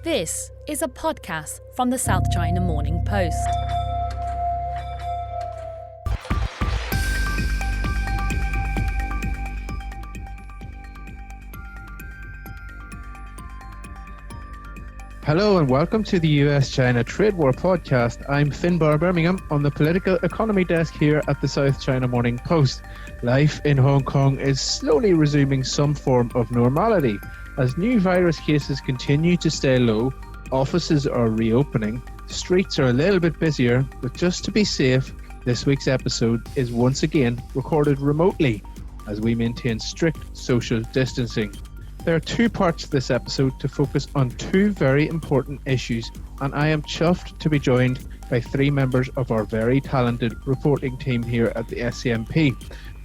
This is a podcast from the South China Morning Post. Hello and welcome to the US-China Trade War podcast. I'm Finbarr Bermingham on the political economy desk here at the South China Morning Post. Life in Hong Kong is slowly resuming some form of normality. As new virus cases continue to stay low, offices are reopening, streets are a little bit busier, but just to be safe, this week's episode is once again recorded remotely as we maintain strict social distancing. There are two parts to this episode to focus on two very important issues, and I am chuffed to be joined by three members of our very talented reporting team here at the SCMP.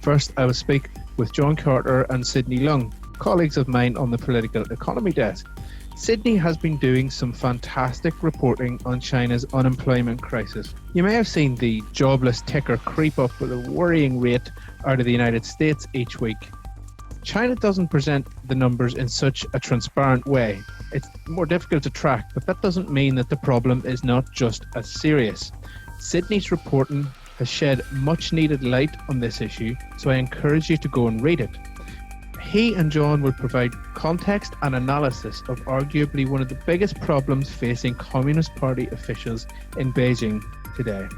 First, I will speak with John Carter and Sidney Leng, colleagues of mine on the political economy desk. Sidney has been doing some fantastic reporting on China's unemployment crisis. You may have seen the jobless ticker creep up with a worrying rate out of the United States each week. China doesn't present the numbers in such a transparent way. It's more difficult to track, but that doesn't mean that the problem is not just as serious. Sidney's reporting has shed much needed light on this issue, so I encourage you to go and read it. He and John will provide context and analysis of arguably one of the biggest problems facing Communist Party officials in Beijing today.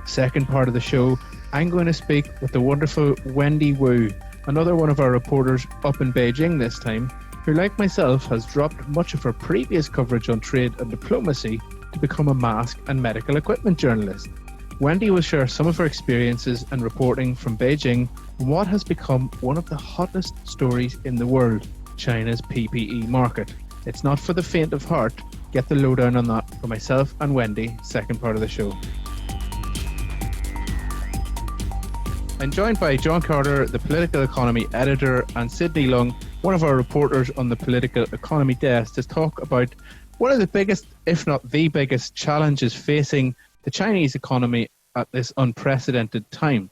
Second part of the show, I'm going to speak with the wonderful Wendy Wu, another one of our reporters up in Beijing this time, who, like myself, has dropped much of her previous coverage on trade and diplomacy to become a mask and medical equipment journalist. Wendy will share some of her experiences and reporting from Beijing on what has become one of the hottest stories in the world, China's PPE market. It's not for the faint of heart. Get the lowdown on that for myself and Wendy, second part of the show. I'm joined by John Carter, the political economy editor, and Sidney Leng, one of our reporters on the political economy desk, to talk about one of the biggest, if not the biggest, challenges facing the Chinese economy at this unprecedented time.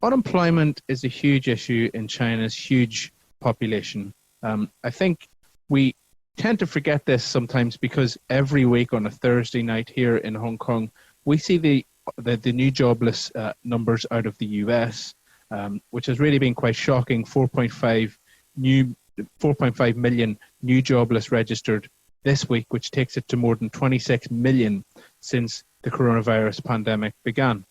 Unemployment is a huge issue in China's huge population. I think we tend to forget this sometimes because every week on a Thursday night here in Hong Kong, we see the new jobless numbers out of the US, which has really been quite shocking. 4.5 million new jobless registered this week, which takes it to more than 26 million since the coronavirus pandemic began.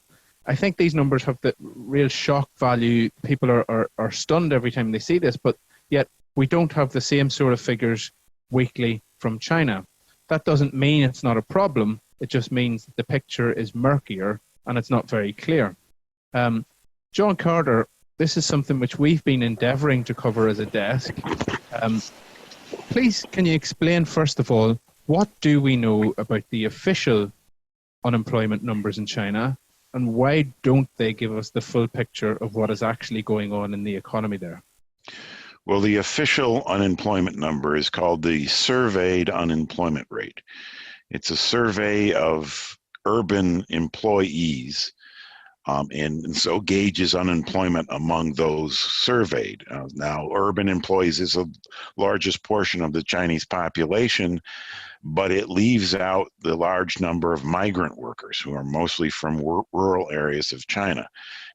I think these numbers have the real shock value. People are stunned every time they see this, but yet we don't have the same sort of figures weekly from China. That doesn't mean it's not a problem. It just means that the picture is murkier and it's not very clear. John Carter, this is something which we've been endeavouring to cover as a desk. Please, can you explain, first of all, what do we know about the official unemployment numbers in China, and why don't they give us the full picture of what is actually going on in the economy there? Well, the official unemployment number is called the surveyed unemployment rate. It's a survey of urban employees, and so gauges unemployment among those surveyed. Now, urban employees is the largest portion of the Chinese population, but it leaves out the large number of migrant workers who are mostly from rural areas of China.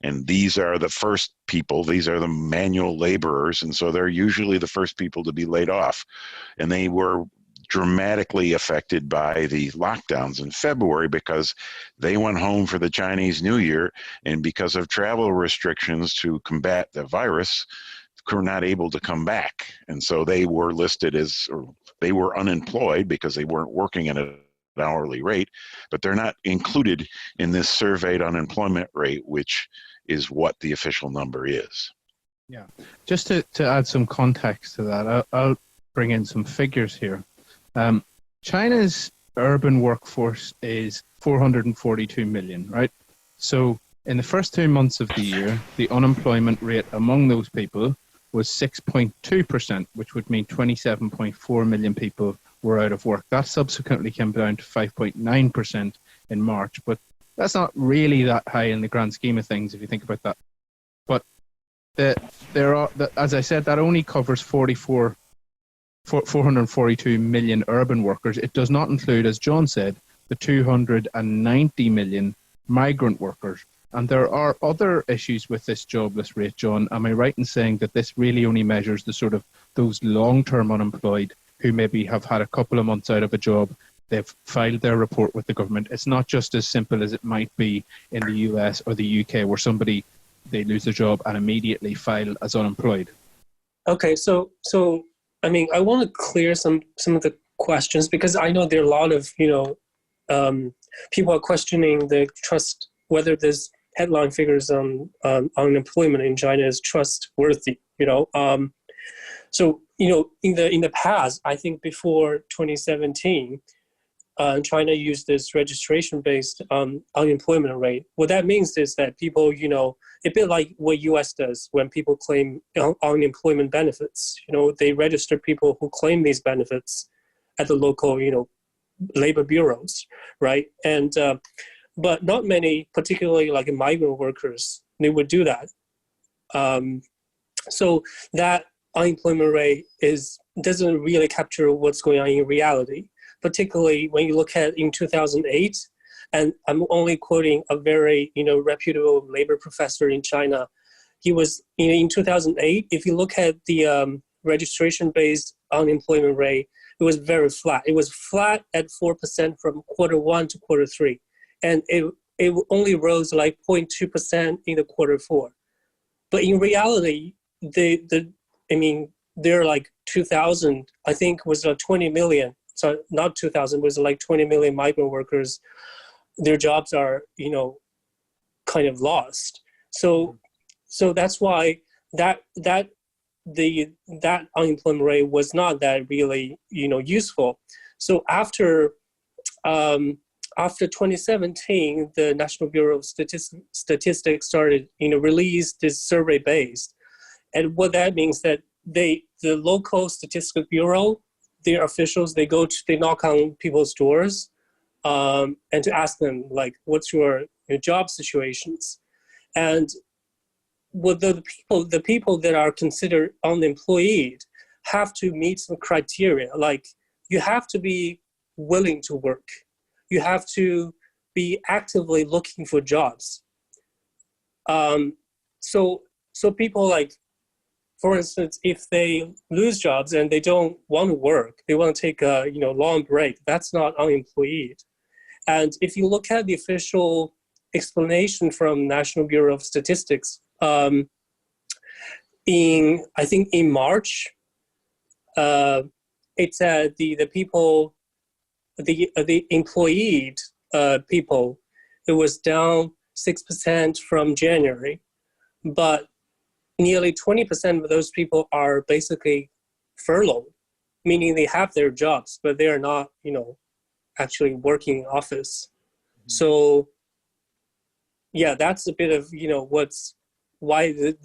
And these are the first people, these are the manual laborers, and so they're usually the first people to be laid off. And they were dramatically affected by the lockdowns in February because they went home for the Chinese New Year, and because of travel restrictions to combat the virus, were not able to come back. And so they were listed as, or they were unemployed because they weren't working at an hourly rate, but they're not included in this surveyed unemployment rate, which is what the official number is. Yeah, just to add some context to that, I'll bring in some figures here. China's urban workforce is 442 million, right? So in the first 2 months of the year, the unemployment rate among those people was 6.2%, which would mean 27.4 million people were out of work. That subsequently came down to 5.9% in March, but that's not really that high in the grand scheme of things if you think about that. But as I said, that only covers 44 442 million urban workers. It does not include, as John said, the 290 million migrant workers. And there are other issues with this jobless rate, John. Am I right in saying that this really only measures the sort of those long-term unemployed who maybe have had a couple of months out of a job? They've filed their report with the government. It's not just as simple as it might be in the US or the UK, where somebody, they lose their job and immediately file as unemployed. Okay, so I mean, I want to clear some of the questions, because I know there are a lot of, people are questioning the trust, whether this headline figures on unemployment in China is trustworthy, So, in the past, I think before 2017, China used this registration-based unemployment rate. What that means is that people, a bit like what US does when people claim unemployment benefits. They register people who claim these benefits at the local, labor bureaus, right? And but not many, particularly like migrant workers, they would do that. So that unemployment rate doesn't really capture what's going on in reality, particularly when you look at in 2008. And I'm only quoting a very, reputable labor professor in China. He was, in 2008, if you look at the registration-based unemployment rate, it was very flat. It was flat at 4% from quarter 1 to quarter 3. And it only rose like 0.2% in the quarter 4. But in reality, there are like 2,000, I think was like 20 million. So not 2,000, was like 20 million migrant workers. Their jobs are, kind of lost. So that's why that unemployment rate was not that really, useful. So after 2017, the National Bureau of Statistics started, release this survey based. And what that means that the local statistical bureau, their officials, they knock on people's doors, and to ask them, like, what's your job situations? And what the people that are considered unemployed have to meet some criteria. Like, you have to be willing to work. You have to be actively looking for jobs. So people, like, for instance, if they lose jobs and they don't want to work, they want to take a long break, that's not unemployed. And if you look at the official explanation from National Bureau of Statistics, I think in March, it said the people, the employed people, it was down 6% from January, but nearly 20% of those people are basically furloughed, meaning they have their jobs, but they are not, actually working in office. Mm-hmm. So, yeah, that's a bit of, why the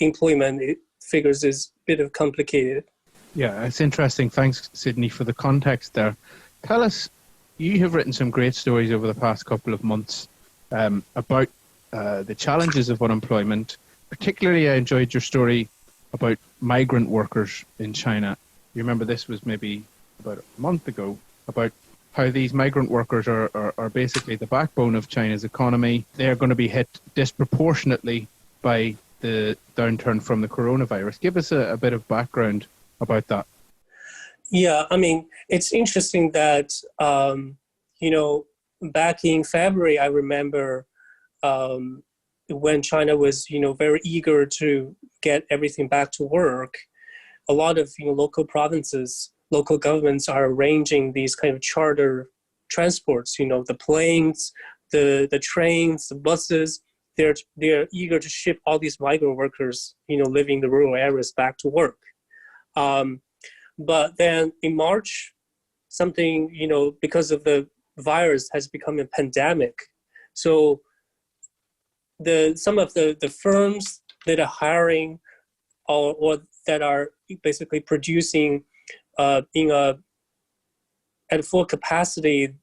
unemployment figures is a bit of complicated. Yeah, it's interesting. Thanks, Sidney, for the context there. Tell us, you have written some great stories over the past couple of months about the challenges of unemployment. Particularly, I enjoyed your story about migrant workers in China. You remember this was maybe about a month ago, about how these migrant workers are basically the backbone of China's economy. They're going to be hit disproportionately by the downturn from the coronavirus. Give us a bit of background about that. Yeah, I mean, it's interesting that, back in February, I remember when China was, very eager to get everything back to work, a lot of, local provinces, local governments are arranging these kind of charter transports, the planes, the trains, the buses. They're eager to ship all these migrant workers, living in the rural areas back to work. But then in March, something, because of the virus has become a pandemic. So some of the firms that are hiring or that are basically producing at full capacity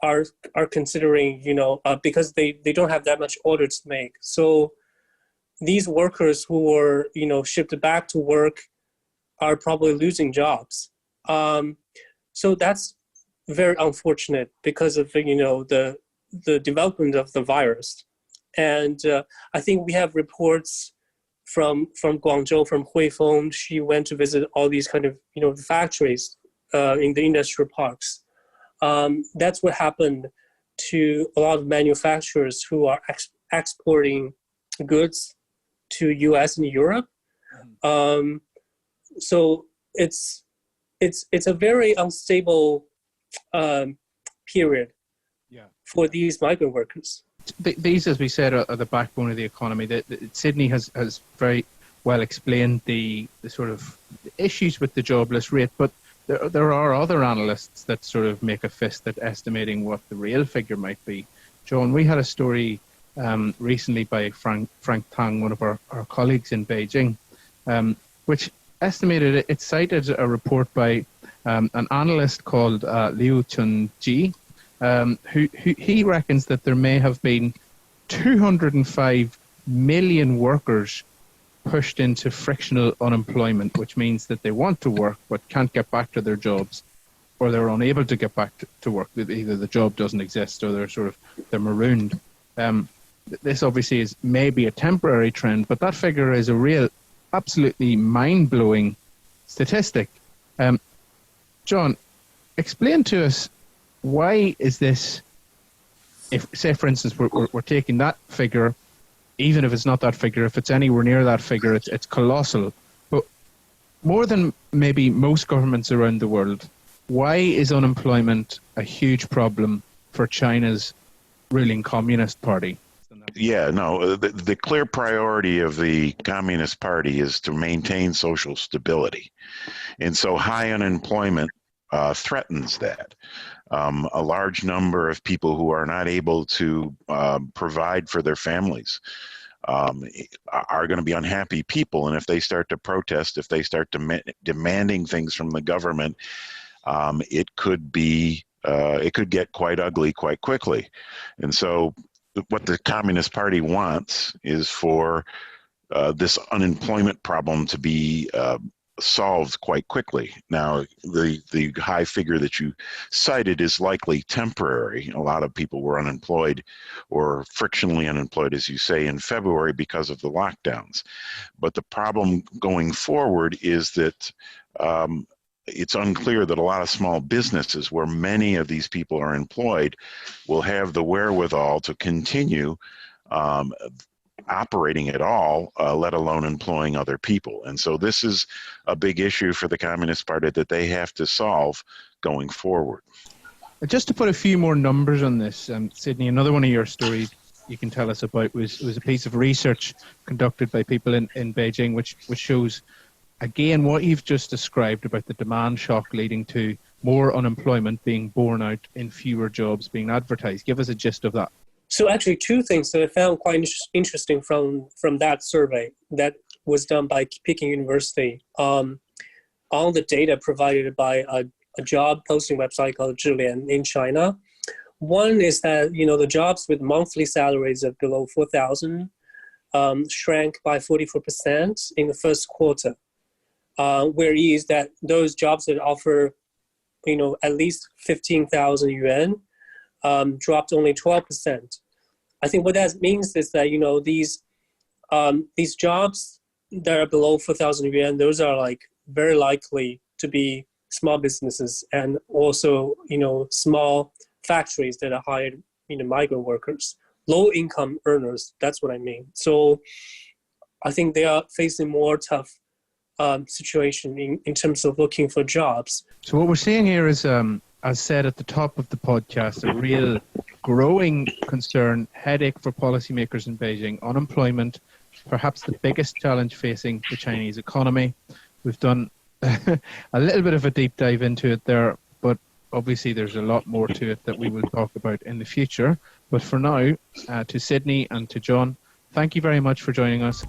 are considering, because they don't have that much order to make. So these workers who were, shipped back to work are probably losing jobs. So that's very unfortunate because of the development of the virus. And I think we have reports from Guangzhou, from Huifeng. She went to visit all these kind of factories in the industrial parks. That's what happened to a lot of manufacturers who are exporting goods to US and Europe. So it's a very unstable period for these migrant workers. These, as we said, are the backbone of the economy. Sidney has very well explained the sort of issues with the jobless rate, but there are other analysts that sort of make a fist at estimating what the real figure might be. John, we had a story recently by Frank Tang, one of our colleagues in Beijing, which estimated, it cited a report by an analyst called Liu Chunji, who he reckons that there may have been 205 million workers pushed into frictional unemployment, which means that they want to work but can't get back to their jobs, or they're unable to get back to work. Either the job doesn't exist or they're marooned. This obviously is maybe a temporary trend, but that figure is a real, absolutely mind-blowing statistic. John, explain to us, why is this, if, say, for instance, we're taking that figure, even if it's not that figure, if it's anywhere near that figure, it's colossal. But more than maybe most governments around the world, why is unemployment a huge problem for China's ruling Communist Party? Yeah, no, the clear priority of the Communist Party is to maintain social stability. And so high unemployment threatens that. A large number of people who are not able to provide for their families are going to be unhappy people. And if they start to protest, if they start demanding things from the government, it could get quite ugly quite quickly. And so what the Communist Party wants is for this unemployment problem to be solved quite quickly. Now, the high figure that you cited is likely temporary. A lot of people were unemployed or frictionally unemployed, as you say, in February because of the lockdowns. But the problem going forward is that it's unclear that a lot of small businesses where many of these people are employed will have the wherewithal to continue operating at all, let alone employing other people. And so this is a big issue for the Communist Party that they have to solve going forward. Just to put a few more numbers on this, Sidney, another one of your stories you can tell us about was a piece of research conducted by people in Beijing, which shows, again, what you've just described about the demand shock leading to more unemployment being borne out in fewer jobs being advertised. Give us a gist of that. So actually, two things that I found quite interesting from that survey that was done by Peking University on the data provided by a job posting website called Zhilian in China. One is that the jobs with monthly salaries of below 4,000 shrank by 44% in the first quarter. Whereas that those jobs that offer, at least 15,000 yuan, dropped only 12%. I think what that means is that these jobs that are below 4,000 yuan, those are like very likely to be small businesses and also small factories that are hired migrant workers, low income earners. That's what I mean. So I think they are facing more tough situation in terms of looking for jobs. So what we're seeing here is, as said at the top of the podcast, a real growing concern, headache for policymakers in Beijing. Unemployment, perhaps the biggest challenge facing the Chinese economy. We've done a little bit of a deep dive into it there, but obviously there's a lot more to it that we will talk about in the future. But for now, to Sidney and to John, thank you very much for joining us.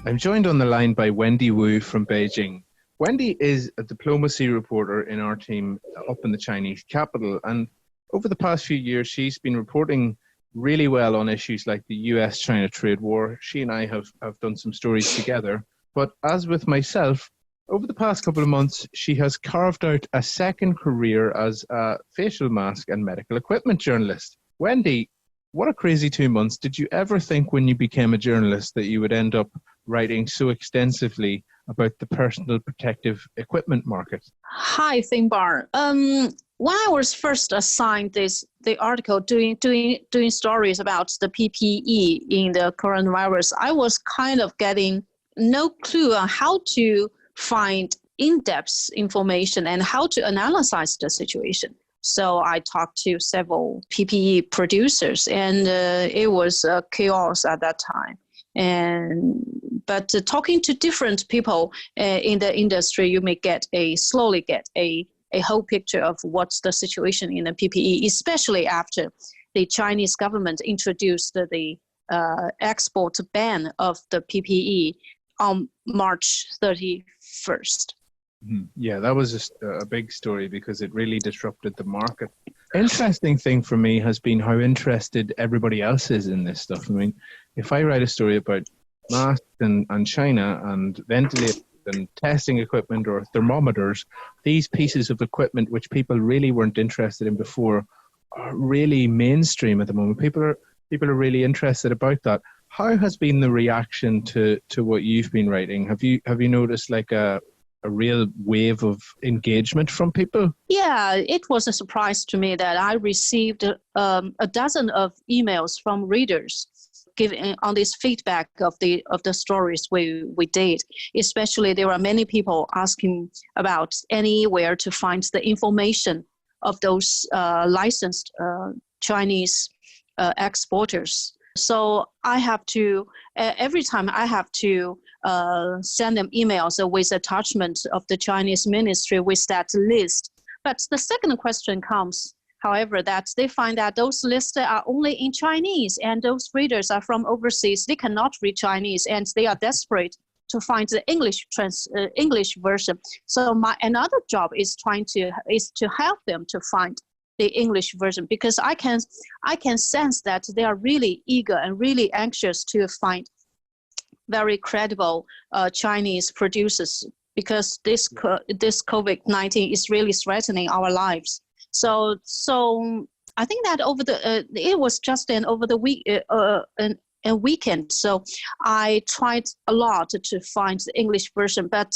I'm joined on the line by Wendy Wu from Beijing. Wendy is a diplomacy reporter in our team up in the Chinese capital, and over the past few years she's been reporting really well on issues like the US-China trade war. She and I have done some stories together. But as with myself, over the past couple of months, she has carved out a second career as a facial mask and medical equipment journalist. Wendy, what a crazy 2 months. Did you ever think when you became a journalist that you would end up writing so extensively about the personal protective equipment market? Hi, Finbarr. When I was first assigned the article doing stories about the PPE in the coronavirus, I was kind of getting no clue on how to find in-depth information and how to analyze the situation. So I talked to several PPE producers, and it was chaos at that time. But talking to different people in the industry, you may slowly get a whole picture of what's the situation in the PPE, especially after the Chinese government introduced the export ban of the PPE on March 31st. Yeah, that was just a big story because it really disrupted the market. Interesting thing for me has been how interested everybody else is in this stuff. I mean, if I write a story about masks and China and ventilators and testing equipment or thermometers, these pieces of equipment which people really weren't interested in before are really mainstream at the moment. People are really interested about that. How has been the reaction to what you've been writing? Have you noticed like a real wave of engagement from people? Yeah, it was a surprise to me that I received a dozen of emails from readers giving on this feedback of the stories we did. Especially, there were many people asking about anywhere to find the information of those licensed Chinese exporters. So I have to every time I have to send them emails with attachment of the Chinese ministry with that list. But the second question comes, however, that they find that those lists are only in Chinese, and those readers are from overseas. They cannot read Chinese, and they are desperate to find the English version. So another job is to help them to find the English version, because I can sense that they are really eager and really anxious to find very credible Chinese producers, because this COVID-19 is really threatening our lives. So I think that it was just over the week a weekend. So I tried a lot to find the English version, but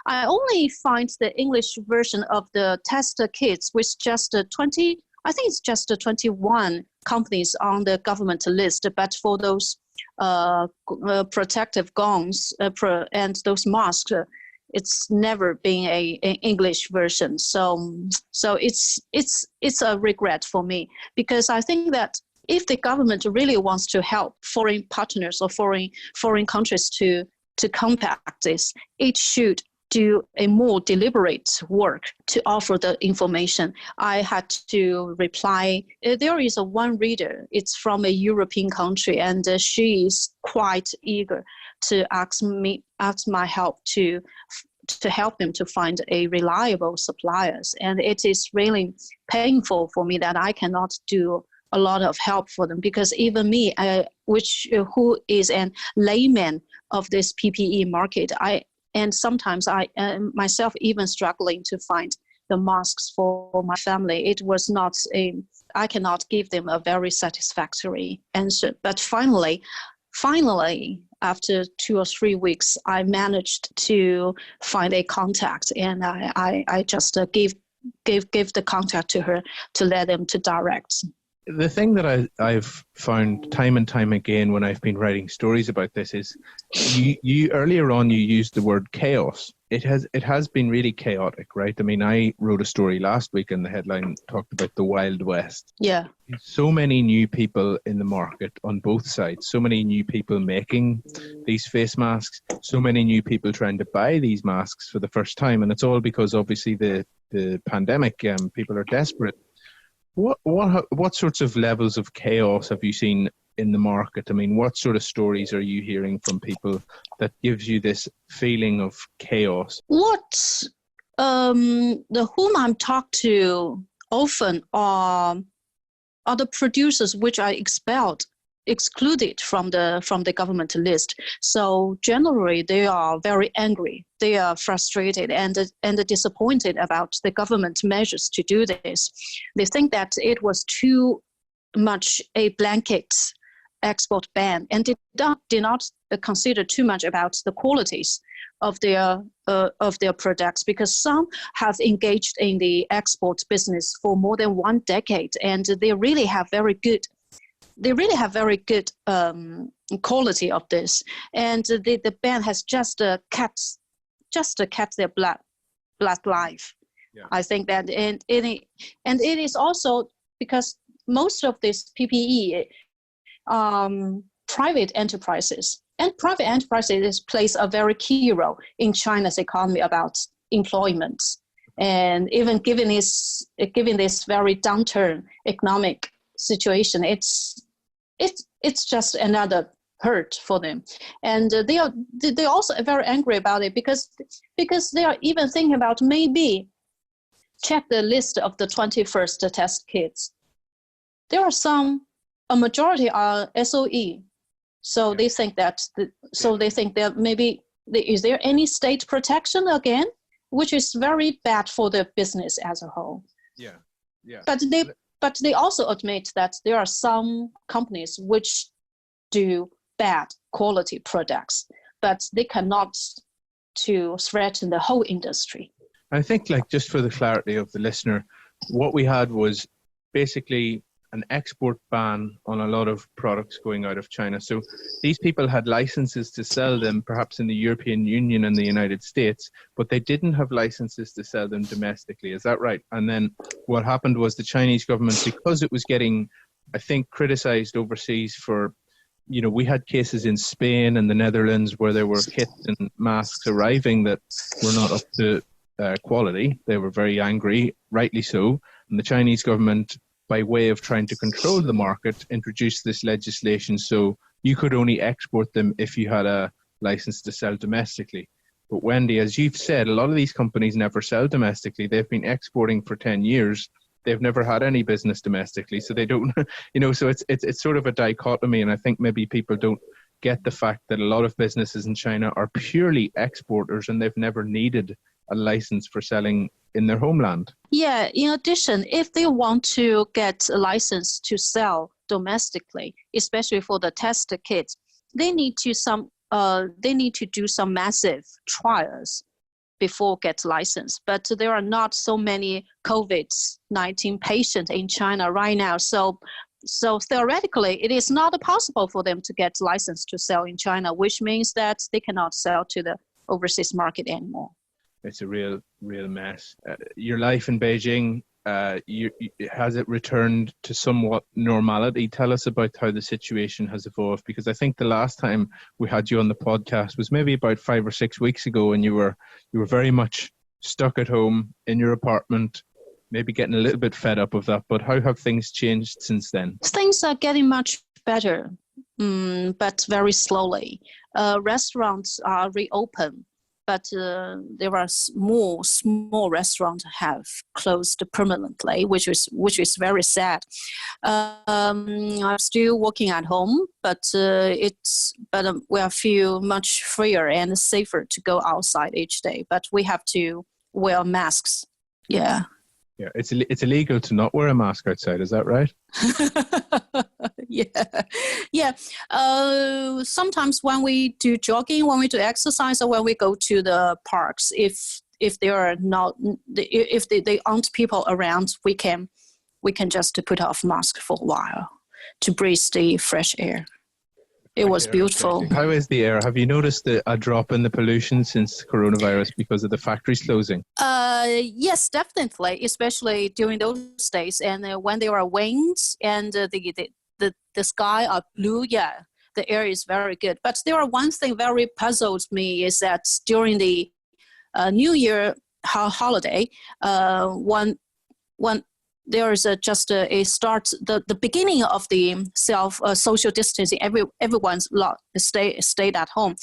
I only find the English version of the test kits with just 20. I think it's just 21 companies on the government list. But for those protective gowns and those masks, it's never been an English version. So it's a regret for me, because I think that if the government really wants to help foreign partners or foreign countries to combat this, it should do a more deliberate work to offer the information. I had to reply. There is one reader. It's from a European country, and she is quite eager to ask my help to help them to find a reliable suppliers. And it is really painful for me that I cannot do a lot of help for them, because even me, who is a layman of this PPE market, sometimes I myself even struggling to find the masks for my family. It was not I cannot give them a very satisfactory answer. But finally, after 2 or 3 weeks, I managed to find a contact, and I just gave the contact to her to let them to direct. The thing that I've found time and time again when I've been writing stories about this is you earlier on you used the word chaos. It has been really chaotic, right? I mean, I wrote a story last week and the headline talked about the Wild West. Yeah. So many new people in the market on both sides, so many new people making these face masks, so many new people trying to buy these masks for the first time. And it's all because obviously the pandemic, people are desperate. What sorts of levels of chaos have you seen in the market? I mean, what sort of stories are you hearing from people that gives you this feeling of chaos? What whom I'm talked to often are other producers which are excluded from the government list. So generally, they are very angry. They are frustrated and disappointed about the government measures to do this. They think that it was too much a blanket export ban and did not consider too much about the qualities of their products, because some have engaged in the export business for more than 1 decade, and they really have very good quality of this, and the ban has just kept their blood life. Yeah. I think that, and it is also because most of this PPE private enterprises plays a very key role in China's economy about employment, and even given this very downturn economic situation, it's just another hurt for them, and they also are very angry about it because they are even thinking about maybe check the list of the 21st test kits. There are a majority are SOE, so they think that maybe is there any state protection again, which is very bad for the business as a whole. Yeah. But they also admit that there are some companies which do bad quality products, but they cannot to threaten the whole industry. I think, like, just for the clarity of the listener, what we had was basically an export ban on a lot of products going out of China. So these people had licenses to sell them perhaps in the European Union and the United States, but they didn't have licenses to sell them domestically. Is that right? And then what happened was the Chinese government, because it was getting, I think, criticized overseas for, we had cases in Spain and the Netherlands where there were kits and masks arriving that were not up to quality. They were very angry, rightly so. And the Chinese government, by way of trying to control the market, introduced this legislation so you could only export them if you had a license to sell domestically. But Wendy, as you've said, a lot of these companies never sell domestically. They've been exporting for 10 years. They've never had any business domestically, so they don't, so it's sort of a dichotomy, and I think maybe people don't get the fact that a lot of businesses in China are purely exporters and they've never needed a license for selling in their homeland. Yeah, in addition, if they want to get a license to sell domestically, especially for the test kits, they need to do some massive trials before get license. But there are not so many COVID-19 patients in China right now. So theoretically, it is not possible for them to get license to sell in China, which means that they cannot sell to the overseas market anymore. It's a real mess. Your life in Beijing, has it returned to somewhat normality? Tell us about how the situation has evolved, because I think the last time we had you on the podcast was maybe about 5 or 6 weeks ago, and you were very much stuck at home in your apartment, maybe getting a little bit fed up of that. But how have things changed since then? Things are getting much better, but very slowly. Restaurants are reopened, but there are more small restaurants have closed permanently, which is very sad. I'm still working at home, but we feel much freer and safer to go outside each day. But we have to wear masks. Yeah. Yeah, it's illegal to not wear a mask outside. Is that right? Yeah. Sometimes when we do jogging, when we do exercise, or when we go to the parks, if there aren't people around, we can just put off mask for a while to breathe the fresh air. It was beautiful. How is the air? Have you noticed a drop in the pollution since coronavirus because of the factories closing? Yes, definitely, especially during those days. And when there are winds and the sky are blue, yeah, the air is very good. But there are one thing very puzzled me is that during the New Year holiday, when there is just a start, the beginning of the social distancing, everyone's stayed at home.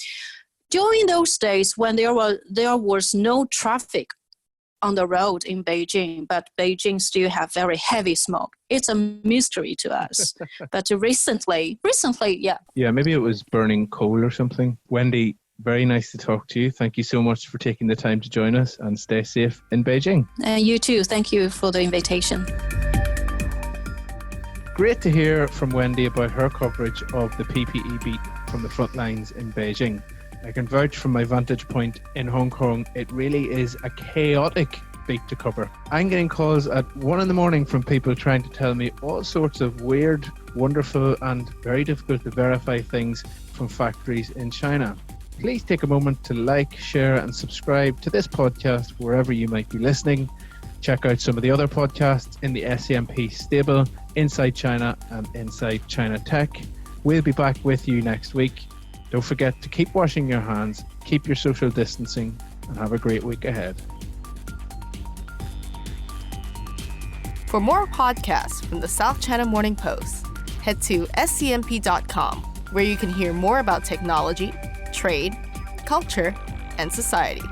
During those days when there was no traffic on the road in Beijing, but Beijing still have very heavy smoke. It's a mystery to us. But recently, yeah. Yeah, maybe it was burning coal or something. Wendy, very nice to talk to you. Thank you so much for taking the time to join us, and stay safe in Beijing. And you too. Thank you for the invitation. Great to hear from Wendy about her coverage of the PPE beat from the front lines in Beijing. I can vouch from my vantage point in Hong Kong, it really is a chaotic beat to cover. I'm getting calls at 1 a.m. from people trying to tell me all sorts of weird, wonderful and very difficult to verify things from factories in China. Please take a moment to like, share and subscribe to this podcast wherever you might be listening. Check out some of the other podcasts in the SCMP stable, Inside China and Inside China Tech. We'll be back with you next week. Don't forget to keep washing your hands, keep your social distancing, and have a great week ahead. For more podcasts from the South China Morning Post, head to scmp.com, where you can hear more about technology, trade, culture, and society.